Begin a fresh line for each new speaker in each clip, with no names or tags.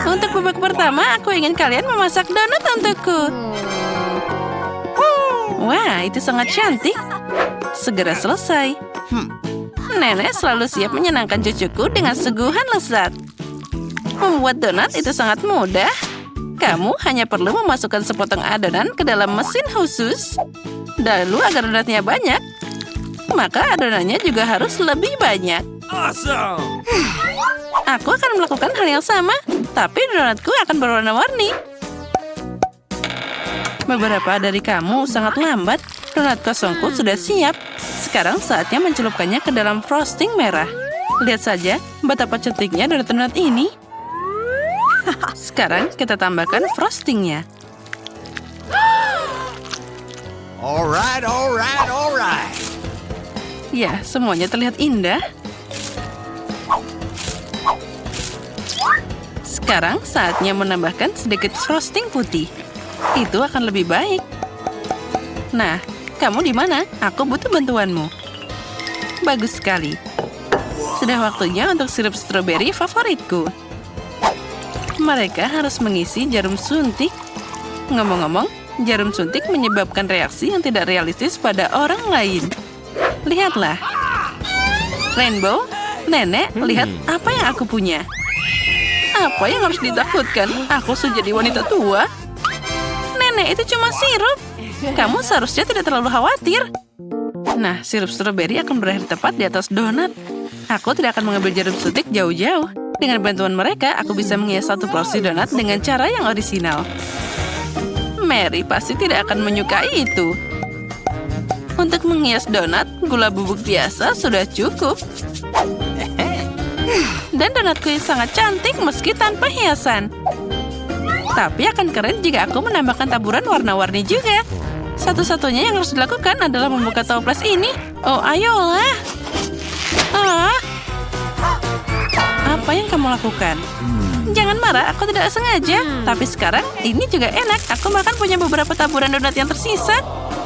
Untuk babak pertama, aku ingin kalian memasak donat untukku. Wah, itu sangat cantik. Segera selesai. Nenek selalu siap menyenangkan cucuku dengan suguhan lezat. Membuat donat itu sangat mudah. Kamu hanya perlu memasukkan sepotong adonan ke dalam mesin khusus. Lalu agar donatnya banyak, maka adonannya juga harus lebih banyak.
Awesome!
Aku akan melakukan hal yang sama, tapi donatku akan berwarna-warni. Beberapa dari kamu sangat lambat. Donat kosongku sudah siap. Sekarang saatnya mencelupkannya ke dalam frosting merah. Lihat saja betapa cantiknya donat-donat ini. Sekarang kita tambahkan frostingnya.
Alright, alright, alright.
Ya, semuanya terlihat indah. Sekarang saatnya menambahkan sedikit frosting putih. Itu akan lebih baik. Nah, kamu di mana? Aku butuh bantuanmu. Bagus sekali. Sudah waktunya untuk sirup stroberi favoritku. Mereka harus mengisi jarum suntik. Ngomong-ngomong, jarum suntik menyebabkan reaksi yang tidak realistis pada orang lain. Lihatlah. Rainbow, Nenek, lihat apa yang aku punya. Apa yang harus ditakutkan? Aku sudah jadi wanita tua. Nenek, itu cuma sirup. Kamu seharusnya tidak terlalu khawatir. Nah, sirup stroberi akan berakhir tepat di atas donat. Aku tidak akan mengambil jarum suntik jauh-jauh. Dengan bantuan mereka, aku bisa menghias satu porsi donat dengan cara yang orisinal. Mary pasti tidak akan menyukai itu. Untuk menghias donat, gula bubuk biasa sudah cukup. Dan donatku sangat cantik meski tanpa hiasan. Tapi akan keren jika aku menambahkan taburan warna-warni juga. Satu-satunya yang harus dilakukan adalah membuka toples ini. Oh, ayolah. Apa yang kamu lakukan? Jangan marah, aku tidak sengaja. Tapi sekarang, ini juga enak. Aku bahkan punya beberapa taburan donat yang tersisa.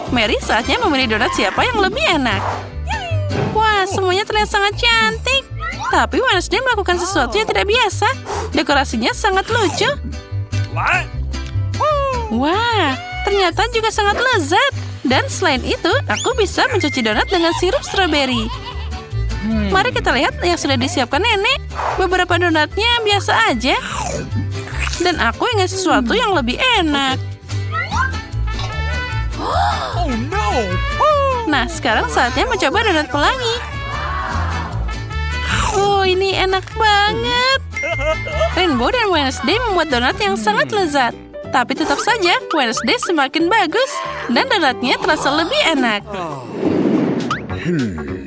Mary, saatnya memilih donat siapa yang lebih enak. Wah, semuanya terlihat sangat cantik. Tapi Wednesday melakukan sesuatu yang tidak biasa. Dekorasinya sangat lucu.
What?
Wah, ternyata juga sangat lezat. Dan selain itu, aku bisa mencuci donat dengan sirup stroberi. Mari kita lihat yang sudah disiapkan nenek. Beberapa donatnya biasa aja. Dan aku ingin sesuatu yang lebih enak.
Oh no!
Nah, sekarang saatnya mencoba donat pelangi. Oh, ini enak banget. Rainbow dan Wednesday membuat donat yang sangat lezat. Tapi tetap saja, Wednesday semakin bagus. Dan donatnya terasa lebih enak.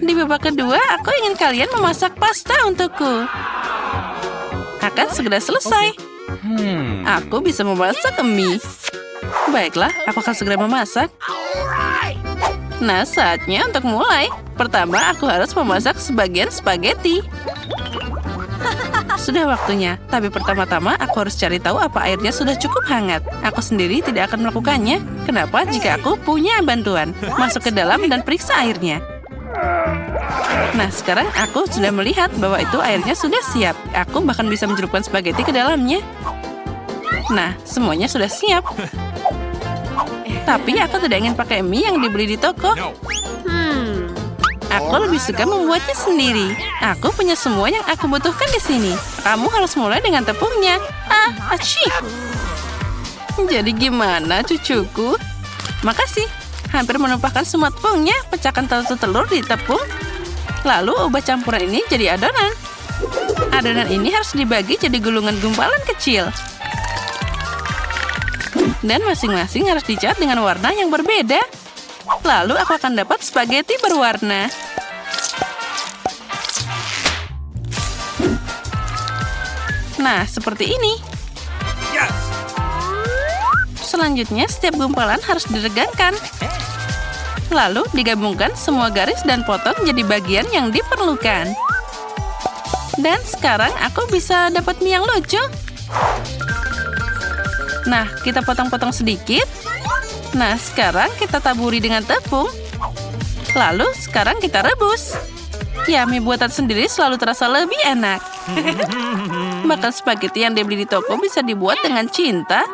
Di babak kedua, aku ingin kalian memasak pasta untukku. Akan segera selesai. Aku bisa memasak mie. Baiklah, aku akan segera memasak. Nah, saatnya untuk mulai. Pertama, aku harus memasak sebagian spaghetti. Sudah waktunya, tapi pertama-tama aku harus cari tahu apa airnya sudah cukup hangat. Aku sendiri tidak akan melakukannya. Kenapa jika aku punya bantuan? Masuk ke dalam dan periksa airnya. Nah, sekarang aku sudah melihat bahwa itu airnya sudah siap. Aku bahkan bisa mencelupkan spaghetti ke dalamnya. Nah, semuanya sudah siap. Tapi aku tidak ingin pakai mie yang dibeli di toko. Aku lebih suka membuatnya sendiri. Aku punya semua yang aku butuhkan di sini. Kamu harus mulai dengan tepungnya. Asyik. Jadi gimana, cucuku? Makasih. Hampir menumpahkan semua tepungnya. Pecahkan satu telur di tepung. Lalu ubah campuran ini jadi adonan. Adonan ini harus dibagi jadi gulungan gumpalan kecil. Dan masing-masing harus dicat dengan warna yang berbeda. Lalu aku akan dapat spaghetti berwarna. Nah, seperti ini.
Yes!
Selanjutnya, setiap gumpalan harus diregangkan. Lalu digabungkan semua garis dan potong jadi bagian yang diperlukan. Dan sekarang aku bisa dapat mie yang lucu. Nah, kita potong-potong sedikit. Nah, sekarang kita taburi dengan tepung. Lalu, sekarang kita rebus. Ya, mie buatan sendiri selalu terasa lebih enak. Bahkan spaghetti yang dibeli di toko bisa dibuat dengan cinta.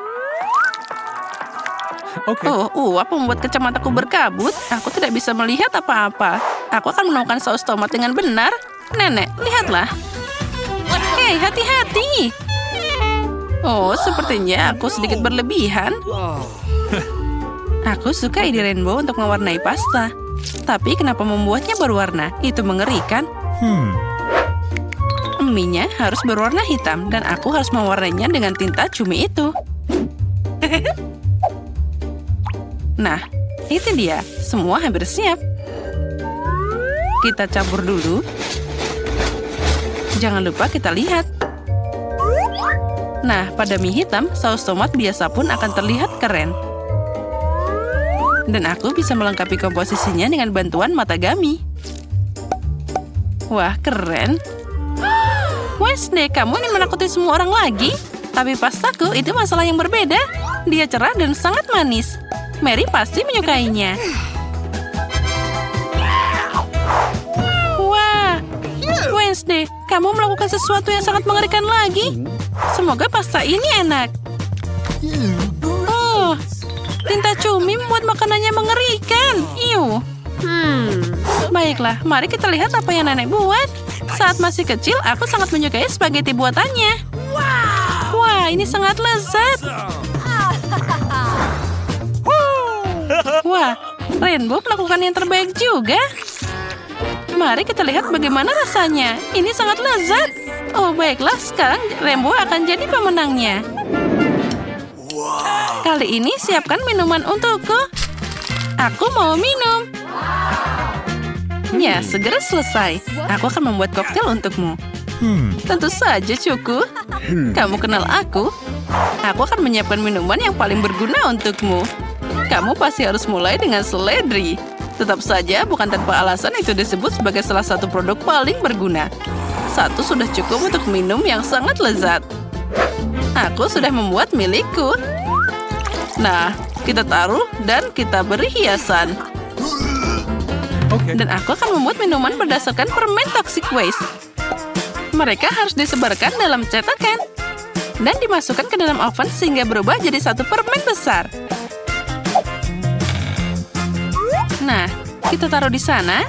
Okay.
Oh, uap membuat kacamataku berkabut. Aku tidak bisa melihat apa-apa. Aku akan menemukan saus tomat dengan benar. Nenek, lihatlah. Hei, hati-hati. Oh, sepertinya aku sedikit berlebihan. Aku suka ide rainbow untuk mewarnai pasta. Tapi kenapa membuatnya berwarna? Itu mengerikan. Mie-nya harus berwarna hitam dan aku harus mewarnainya dengan tinta cumi itu. Nah, itu dia. Semua hampir siap. Kita campur dulu. Jangan lupa kita lihat. Nah, pada mie hitam, saus tomat biasa pun akan terlihat keren. Dan aku bisa melengkapi komposisinya dengan bantuan matagami. Wah, keren. Wednesday, kamu ingin menakuti semua orang lagi? Tapi pastaku itu masalah yang berbeda. Dia cerah dan sangat manis. Mary pasti menyukainya. Wah, Wednesday, kamu melakukan sesuatu yang sangat mengerikan lagi. Semoga pasta ini enak. Oh, tinta cumi membuat makanannya mengerikan. Iu. Baiklah, mari kita lihat apa yang nenek buat. Saat masih kecil, aku sangat menyukai spaghetti buatannya. Wah, ini sangat lezat. Wah, Rainbow melakukan yang terbaik juga. Mari kita lihat bagaimana rasanya. Ini sangat lezat. Oh, baiklah. Sekarang Rainbow akan jadi pemenangnya. Kali ini siapkan minuman untukku. Aku mau minum. Ya, segera selesai. Aku akan membuat koktail untukmu. Tentu saja, Cuku. Kamu kenal aku. Aku akan menyiapkan minuman yang paling berguna untukmu. Kamu pasti harus mulai dengan seledri. Tetap saja, bukan tanpa alasan itu disebut sebagai salah satu produk paling berguna. Satu sudah cukup untuk minum yang sangat lezat. Aku sudah membuat milikku. Nah, kita taruh dan kita beri hiasan. Dan aku akan membuat minuman berdasarkan permen toxic waste. Mereka harus disebarkan dalam cetakan dan dimasukkan ke dalam oven sehingga berubah jadi satu permen besar. Nah, kita taruh di sana.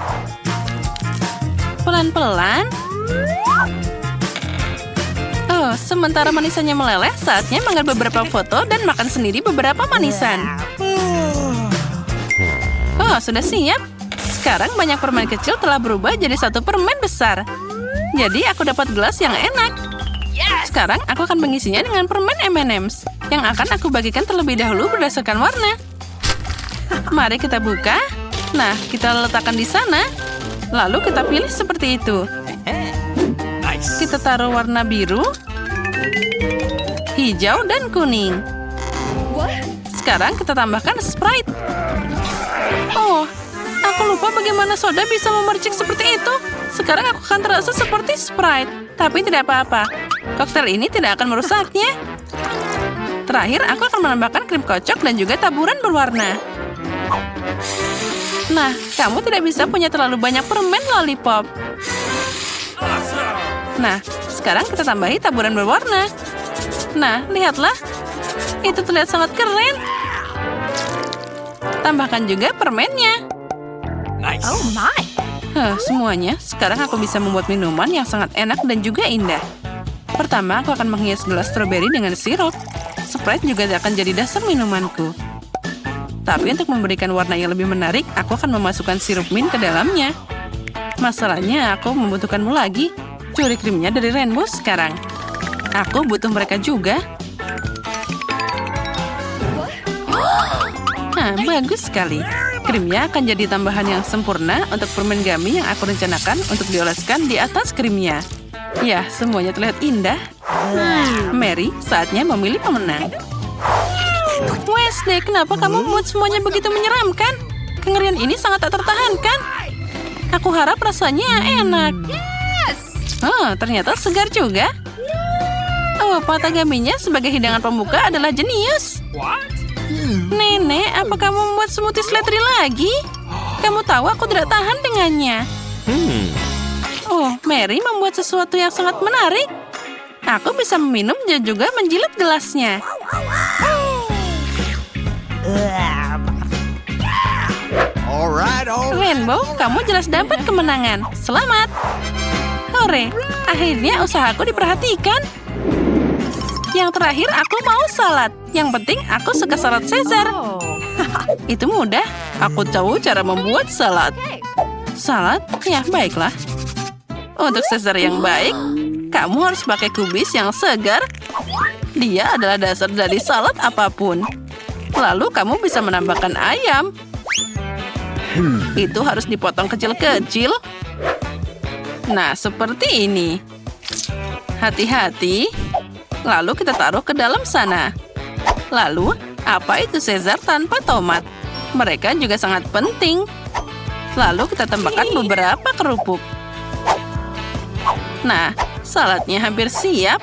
Pelan-pelan. Oh, sementara manisannya meleleh, saatnya mengambil beberapa foto dan makan sendiri beberapa manisan. Oh, sudah siap. Sekarang banyak permen kecil telah berubah jadi satu permen besar. Jadi aku dapat gelas yang enak. Sekarang aku akan mengisinya dengan permen M&M's yang akan aku bagikan terlebih dahulu berdasarkan warna. Mari kita buka. Nah, kita letakkan di sana. Lalu kita pilih seperti itu. Kita taruh warna biru, hijau, dan kuning. Sekarang kita tambahkan Sprite. Oh, aku lupa bagaimana soda bisa memercik seperti itu. Sekarang aku akan terasa seperti Sprite. Tapi tidak apa-apa. Koktail ini tidak akan merusaknya. Terakhir, aku akan menambahkan krim kocok dan juga taburan berwarna. Nah, kamu tidak bisa punya terlalu banyak permen lollipop. Nah, sekarang kita tambahi taburan berwarna. Nah, lihatlah. Itu terlihat sangat keren. Tambahkan juga permennya.
Nice.
Oh my.
Semuanya. Sekarang aku bisa membuat minuman yang sangat enak dan juga indah. Pertama, aku akan menghias gelas stroberi dengan sirup. Sprite juga akan jadi dasar minumanku. Tapi untuk memberikan warna yang lebih menarik, aku akan memasukkan sirup mint ke dalamnya. Masalahnya, aku membutuhkanmu lagi. Curi krimnya dari Rainbow sekarang. Aku butuh mereka juga. Nah, bagus sekali. Krimnya akan jadi tambahan yang sempurna untuk permen gummy yang aku rencanakan untuk dioleskan di atas krimnya. Ya, semuanya terlihat indah. Mary, saatnya memilih pemenang. Wednesday, kenapa kamu membuat semuanya begitu menyeramkan? Kengerian ini sangat tak tertahankan. Aku harap rasanya enak. Oh, ternyata segar juga. Oh, patagaminya sebagai hidangan pembuka adalah jenius. Nenek, apa kamu membuat smoothie seledri lagi? Kamu tahu aku tidak tahan dengannya. Oh, Mary membuat sesuatu yang sangat menarik. Aku bisa meminum dan juga menjilat gelasnya.
All right, all right.
Rainbow, kamu jelas dapat kemenangan. Selamat. Hore, akhirnya usahaku diperhatikan. Yang terakhir, aku mau salad. Yang penting, aku suka salad Caesar. Itu mudah. Aku tahu cara membuat salad. Salad? Ya, baiklah. Untuk Caesar yang baik, kamu harus pakai kubis yang segar. Dia adalah dasar dari salad apapun. Lalu kamu bisa menambahkan ayam. Itu harus dipotong kecil-kecil. Nah, seperti ini. Hati-hati. Lalu kita taruh ke dalam sana. Lalu, apa itu Caesar tanpa tomat? Mereka juga sangat penting. Lalu kita tambahkan beberapa kerupuk. Nah, saladnya hampir siap.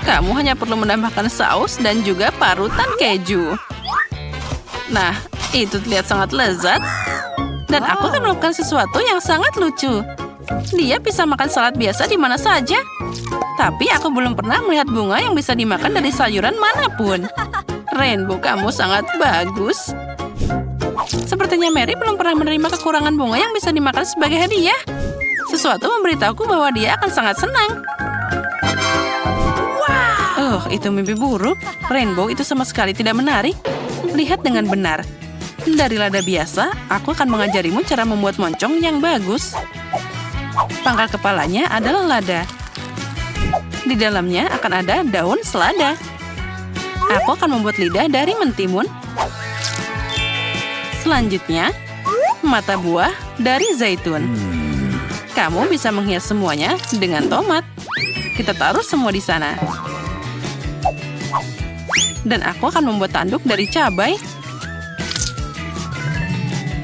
Kamu hanya perlu menambahkan saus dan juga parutan keju. Nah, itu terlihat sangat lezat. Dan aku akan melakukan sesuatu yang sangat lucu. Dia bisa makan salad biasa di mana saja. Tapi aku belum pernah melihat bunga yang bisa dimakan dari sayuran manapun. Rainbow, kamu sangat bagus. Sepertinya Mary belum pernah menerima kekurangan bunga yang bisa dimakan sebagai hadiah. Sesuatu memberitahuku bahwa dia akan sangat senang. Itu mimpi buruk. Rainbow, itu sama sekali tidak menarik. Lihat dengan benar. Dari lada biasa, aku akan mengajarimu cara membuat moncong yang bagus. Pangkal kepalanya adalah lada. Di dalamnya akan ada daun selada. Aku akan membuat lidah dari mentimun. Selanjutnya, mata buah dari zaitun. Kamu bisa menghias semuanya dengan tomat. Kita taruh semua di sana. Dan aku akan membuat tanduk dari cabai.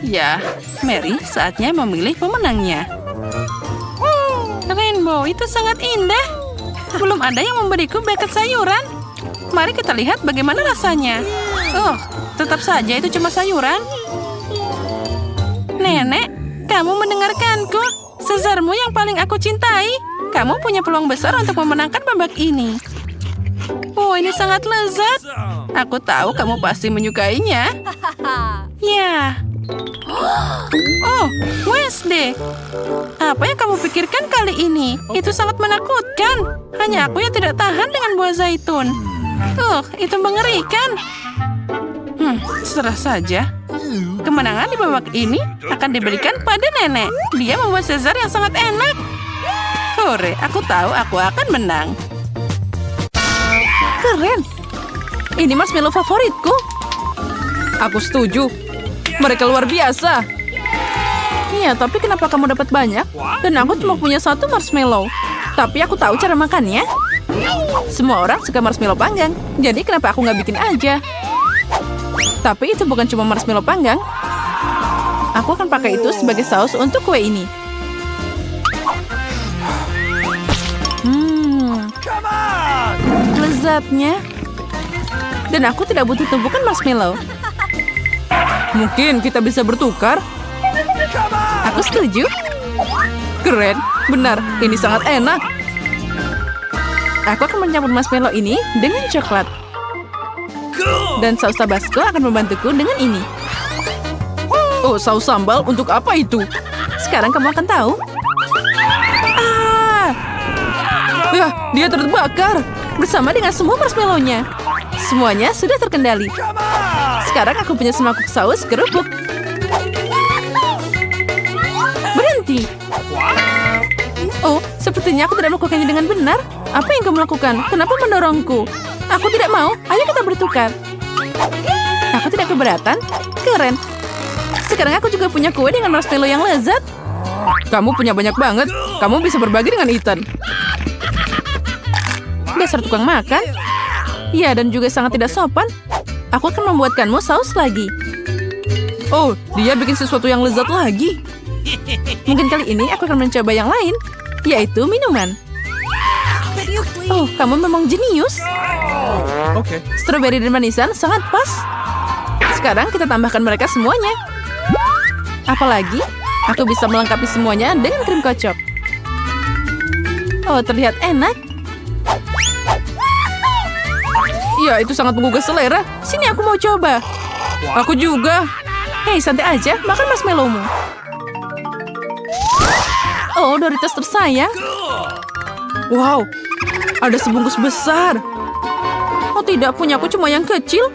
Ya, Mary, saatnya memilih pemenangnya. Rainbow, itu sangat indah. Belum ada yang memberiku bucket sayuran. Mari kita lihat bagaimana rasanya. Tetap saja itu cuma sayuran. Nenek, kamu mendengarkanku. Caesarmu yang paling aku cintai. Kamu punya peluang besar untuk memenangkan babak ini. Ini sangat lezat. Aku tahu kamu pasti menyukainya. Ya. Wednesday. Apa yang kamu pikirkan kali ini? Itu sangat menakutkan. Hanya aku yang tidak tahan dengan buah zaitun. Itu mengerikan. Serah saja. Kemenangan di babak ini akan diberikan pada nenek. Dia membuat Caesar yang sangat enak. Hore, aku tahu aku akan menang. Keren. Ini marshmallow favoritku. Aku setuju. Mereka luar biasa. Iya, tapi kenapa kamu dapat banyak? Dan aku cuma punya satu marshmallow. Tapi aku tahu cara makannya. Semua orang suka marshmallow panggang. Jadi kenapa aku nggak bikin aja? Tapi itu bukan cuma marshmallow panggang. Aku akan pakai itu sebagai saus untuk kue ini. Lezatnya. Dan aku tidak butuh tumpukan marshmallow. Mungkin kita bisa bertukar. Aku setuju. Keren, benar. Ini sangat enak. Aku akan mencampur marshmallow ini dengan coklat. Dan saus Tabasco akan membantuku dengan ini. Saus sambal untuk apa itu? Sekarang kamu akan tahu. Dia terbakar bersama dengan semua marshmallow-nya. Semuanya sudah terkendali. Sekarang aku punya semangkuk saus kerupuk. Berhenti. Sepertinya aku tidak melakukannya dengan benar. Apa yang kamu lakukan? Kenapa mendorongku? Aku tidak mau. Ayo kita bertukar. Aku tidak keberatan. Keren. Sekarang aku juga punya kue dengan marshmallow yang lezat. Kamu punya banyak banget. Kamu bisa berbagi dengan Ethan. Dasar tukang makan. Ya, dan juga sangat tidak sopan. Aku akan membuatkanmu saus lagi. Dia bikin sesuatu yang lezat lagi. Mungkin kali ini aku akan mencoba yang lain, yaitu minuman. Kamu memang jenius. Strawberry dan manisan sangat pas. Sekarang kita tambahkan mereka semuanya. Apalagi, aku bisa melengkapi semuanya dengan krim kocok. Oh, terlihat enak. Ya, itu sangat menggugah selera. Sini aku mau coba. Aku juga. Hei, santai aja. Makan marshmallowmu. Oh, Doritos tersayang. Wow, ada sebungkus besar. Oh tidak, punya aku cuma yang kecil.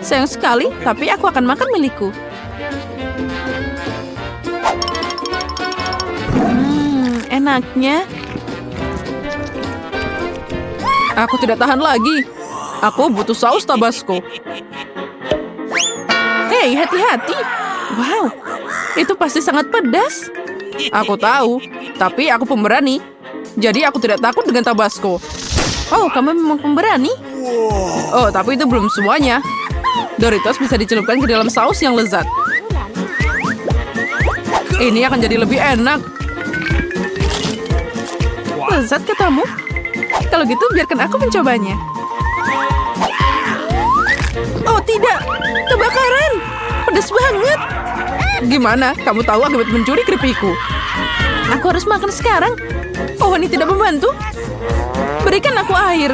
Sayang sekali, tapi aku akan makan milikku. Enaknya. Aku tidak tahan lagi. Aku butuh saus Tabasco. Hei, hati-hati. Wow, itu pasti sangat pedas. Aku tahu, tapi aku pemberani. Jadi aku tidak takut dengan Tabasco. Oh, kamu memang pemberani? Oh, tapi itu belum semuanya. Doritos bisa dicelupkan ke dalam saus yang lezat. Ini akan jadi lebih enak. Lezat katamu? Kalau gitu biarkan aku mencobanya. Oh tidak, kebakaran. Pedas banget. Gimana? Kamu tahu akibat mencuri keripikku? Aku harus makan sekarang. Oh, ini tidak membantu. Berikan aku air.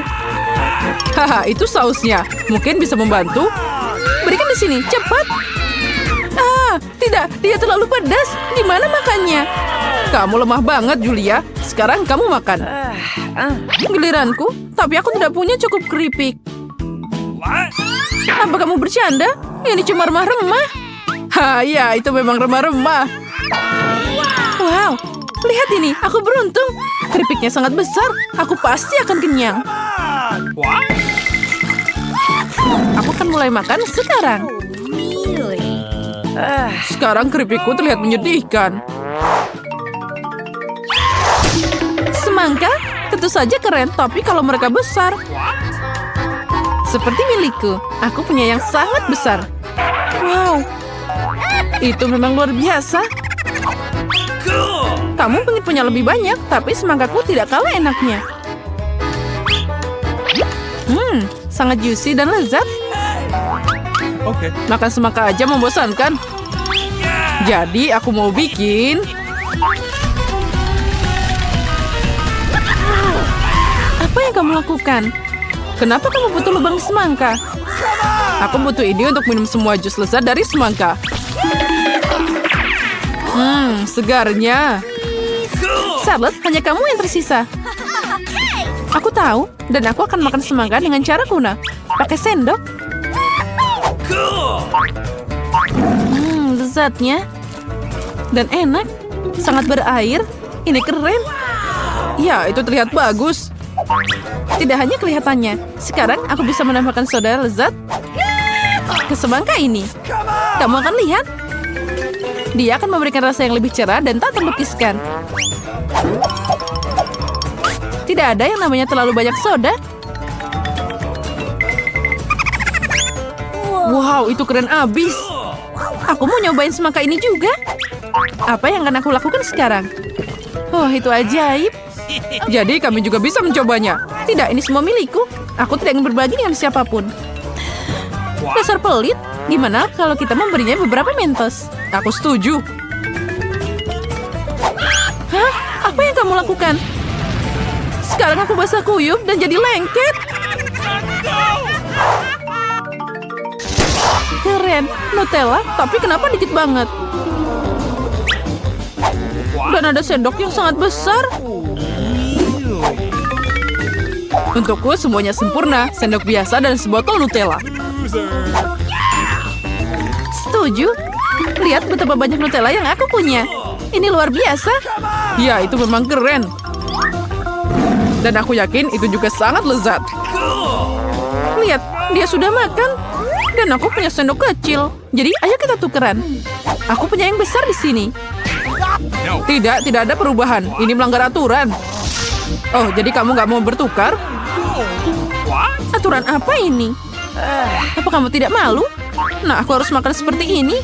Haha, itu sausnya. Mungkin bisa membantu. Berikan di sini, cepat. Ah, tidak, dia terlalu pedas. Gimana makannya? Kamu lemah banget, Julia. Sekarang kamu makan. Giliranku, tapi aku tidak punya cukup keripik. Apa kamu bercanda? Ini cuma remah-remah. Ha, ya, itu memang remah-remah. Wow, lihat ini, aku beruntung. Keripiknya sangat besar, aku pasti akan kenyang. Aku akan mulai makan sekarang. Sekarang keripikku terlihat menyedihkan. Semangka, tentu saja keren, tapi kalau mereka besar. Seperti milikku, aku punya yang sangat besar. Wow, itu memang luar biasa. Kamu ingin punya lebih banyak, tapi semangkaku tidak kalah enaknya. Sangat juicy dan lezat.
Okay.
Makan semangka aja membosankan. Jadi aku mau bikin... Apa yang kamu lakukan? Kenapa kamu butuh lubang semangka? Aku butuh ini untuk minum semua jus lezat dari semangka. Segarnya. Charlotte, hanya kamu yang tersisa. Aku tahu, dan aku akan makan semangka dengan cara kuna. Pakai sendok. Lezatnya. Dan enak. Sangat berair. Ini keren. Ya, itu terlihat bagus. Tidak hanya kelihatannya. Sekarang aku bisa menambahkan soda lezat ke semangka ini. Kamu akan lihat. Dia akan memberikan rasa yang lebih cerah dan tak terlukiskan. Tidak ada yang namanya terlalu banyak soda. Wow, itu keren abis. Aku mau nyobain semangka ini juga. Apa yang akan aku lakukan sekarang? Oh, itu ajaib. Jadi kami juga bisa mencobanya. Tidak, ini semua milikku. Aku tidak ingin berbagi dengan siapapun. Dasar pelit. Gimana kalau kita memberinya beberapa Mentos? Aku setuju. Hah? Apa yang kamu lakukan? Sekarang aku basah kuyup dan jadi lengket. Keren. Nutella, tapi kenapa dikit banget? Dan ada sendok yang sangat besar. Untukku semuanya sempurna. Sendok biasa dan sebotol Nutella. Setuju. Lihat betapa banyak Nutella yang aku punya. Ini luar biasa. Ya, itu memang keren. Dan aku yakin itu juga sangat lezat. Lihat, dia sudah makan. Dan aku punya sendok kecil. Jadi, ayo kita tukeran. Aku punya yang besar di sini. Tidak ada perubahan. Ini melanggar aturan. Oh, jadi kamu nggak mau bertukar? Aturan apa ini? Apa kamu tidak malu? Nah, aku harus makan seperti ini.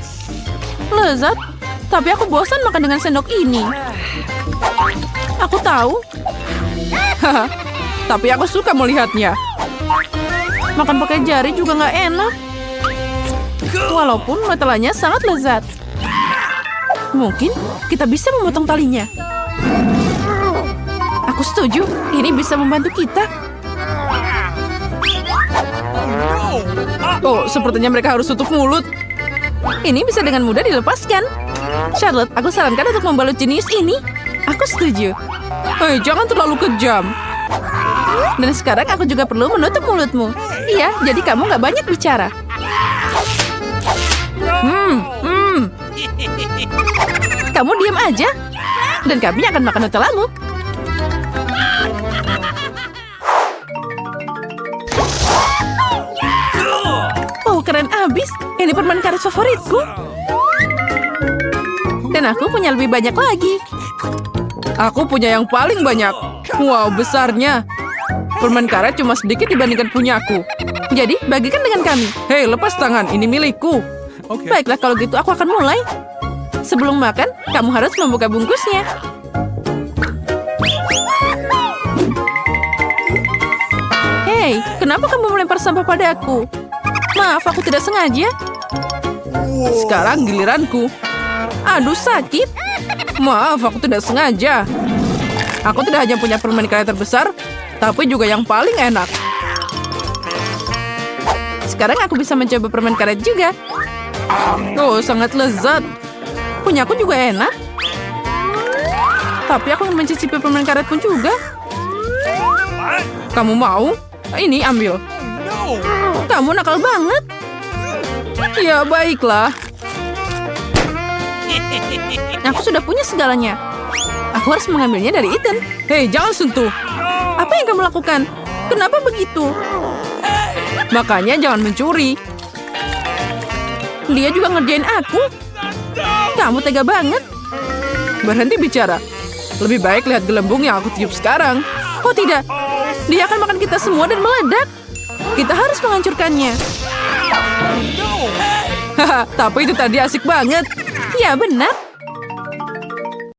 Lezat, tapi aku bosan makan dengan sendok ini. Aku tahu. Haha, tapi aku suka melihatnya. Makan pakai jari juga nggak enak. Walaupun Nutellanya sangat lezat. Mungkin kita bisa memotong talinya. Aku setuju. Ini bisa membantu kita. Oh, sepertinya mereka harus tutup mulut. Ini bisa dengan mudah dilepaskan. Charlotte, aku sarankan untuk membalut jenius ini. Aku setuju. Hei, jangan terlalu kejam. Dan sekarang aku juga perlu menutup mulutmu. Iya, jadi kamu nggak banyak bicara. Kamu diam aja. Dan kami akan makan nutellamu. Oh, keren abis. Ini permen karet favoritku. Dan aku punya lebih banyak lagi. Aku punya yang paling banyak. Wow, besarnya. Permen karet cuma sedikit dibandingkan punyaku. Jadi, bagikan dengan kami. Hei, lepas tangan. Ini milikku.
Okay.
Baiklah, kalau gitu aku akan mulai. Sebelum makan, kamu harus membuka bungkusnya. Hei, kenapa kamu melempar sampah padaku? Maaf, aku tidak sengaja. Sekarang giliranku. Aduh, sakit. Maaf, aku tidak sengaja. Aku tidak hanya punya permen karet terbesar, tapi juga yang paling enak. Sekarang aku bisa mencoba permen karet juga. Oh, sangat lezat. Punyaku juga enak. Tapi aku ingin mencicipi permen karet pun juga. Kamu mau? Ini ambil. Kamu nakal banget. Ya, baiklah. Aku sudah punya segalanya. Aku harus mengambilnya dari Ethan. Hei, jangan sentuh. Apa yang kamu lakukan? Kenapa begitu? Makanya jangan mencuri. Dia juga ngerjain aku. Kamu tega banget. Berhenti bicara. Lebih baik lihat gelembung yang aku tiup sekarang. Oh tidak. Dia akan makan kita semua dan meledak. Kita harus menghancurkannya. Haha, tapi itu tadi asik banget. Ya, benar.